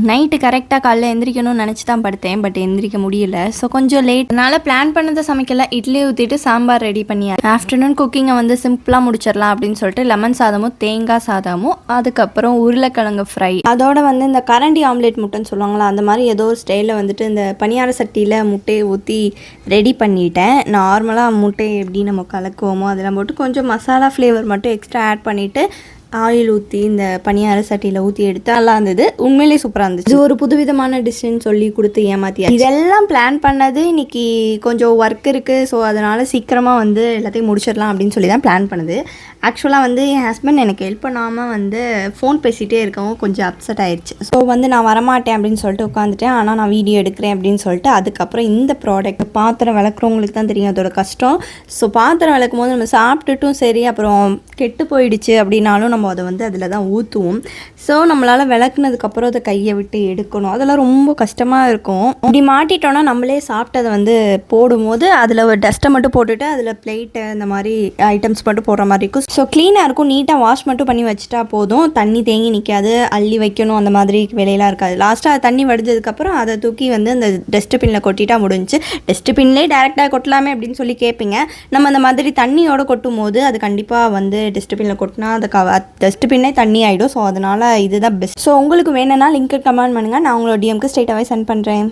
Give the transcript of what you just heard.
Night கரெக்டாக காலையில் எந்திரிக்கணும்னு நினச்சி தான் படுத்தேன். பட் எந்திரிக்க முடியல. ஸோ கொஞ்சம் லேட். அதனால் பிளான் பண்ணதை சமைக்கல. இட்லி ஊற்றிட்டு சாம்பார் ரெடி பண்ணி ஆஃப்டர்நூன் குக்கிங்கை வந்து சிம்பிளாக முடிச்சிடலாம் அப்படின்னு சொல்லிட்டு லெமன் சாதமும் தேங்காய் சாதமும் அதுக்கப்புறம் உருளைக்கிழங்கு ஃப்ரை, அதோட வந்து இந்த கரண்டி ஆம்லேட் முட்டைன்னு சொல்லுவாங்களா, அந்த மாதிரி ஏதோ ஒரு ஸ்டைலில் வந்துட்டு இந்த பனியார சட்டியில் முட்டையை ஊற்றி ரெடி பண்ணிட்டேன். நார்மலாக முட்டையை எப்படி நம்ம கலக்குவோமோ அதெல்லாம் போட்டு கொஞ்சம் மசாலா ஃப்ளேவர் மட்டும் எக்ஸ்ட்ரா ஆட் பண்ணிவிட்டு ஆயில் ஊற்றி இந்த பனியார சட்டியில் ஊற்றி எடுத்து நல்லா இருந்தது. உண்மையிலே சூப்பராக இருந்துச்சு. இது ஒரு புதுவிதமான டிஷ்ஷுன்னு சொல்லி கொடுத்து ஏமாத்தியா. இதெல்லாம் பிளான் பண்ணது இன்னைக்கு கொஞ்சம் ஒர்க் இருக்குது. ஸோ அதனால் சீக்கிரமாக வந்து எல்லாத்தையும் முடிச்சிடலாம் அப்படின்னு சொல்லி தான் பிளான் பண்ணுது. ஆக்சுவலாக வந்து என் ஹஸ்பண்ட் எனக்கு ஹெல்ப் பண்ணாமல் வந்து ஃபோன் பேசிகிட்டே இருக்கவும் கொஞ்சம் அப்செட் ஆயிடுச்சு. ஸோ வந்து நான் வரமாட்டேன் அப்படின்னு சொல்லிட்டு உட்காந்துட்டேன். ஆனால் நான் வீடியோ எடுக்கிறேன் அப்படின்னு சொல்லிட்டு அதுக்கப்புறம் இந்த ப்ராடக்ட் பாத்திரம் விளக்குறவங்களுக்கு தான் தெரியும் அதோட கஷ்டம். ஸோ பாத்திரம் விளக்கும் போது நம்ம சாப்பிட்டுட்டும் சரி அப்புறம் கெட்டு போயிடுச்சு அப்படின்னாலும் நம்ம அதை வந்து அதில் தான் ஊற்றுவோம். ஸோ நம்மளால் விளக்குனதுக்கப்புறம் அதை கையை விட்டு எடுக்கணும். அதெல்லாம் ரொம்ப கஷ்டமாக இருக்கும். இப்படி மாட்டிட்டோன்னா நம்மளே சாப்பிட்டதை வந்து போடும்போது அதில் ஒரு டஸ்ட்டை மட்டும் போட்டுட்டு அதில் பிளேட்டு இந்த மாதிரி ஐட்டம்ஸ் மட்டும் போடுற மாதிரி இருக்கும். ஸோ க்ளீனாக இருக்கும். நீட்டாக வாஷ் மட்டும் பண்ணி வச்சுட்டா போதும். தண்ணி தேங்கி நிற்காது, அள்ளி வைக்கணும் அந்த மாதிரி வேலையெல்லாம் இருக்காது. லாஸ்ட்டாக தண்ணி வடிஞ்சதுக்கப்புறம் அதை தூக்கி வந்து அந்த டஸ்ட்பினில் கொட்டிட்டா முடிஞ்சு. டஸ்ட்பின்லேயே டேரெக்டாக கொட்டலாமே அப்படின்னு சொல்லி கேட்பீங்க. நம்ம அந்த மாதிரி தண்ணியோடு கொட்டும் போது அது கண்டிப்பாக வந்து டஸ்ட்பினில் கொட்டினா அது டஸ்ட்பின்னே தண்ணி ஆகிடும். ஸோ அதனால் இதுதான் பெஸ்ட். ஸோ உங்களுக்கு வேணும்னா லிங்க் கமெண்ட் பண்ணுங்கள். நான் உங்களோட டிஎம்க்கு ஸ்ட்ரெயிட்டாகவே சென்ட் பண்ணுறேன்.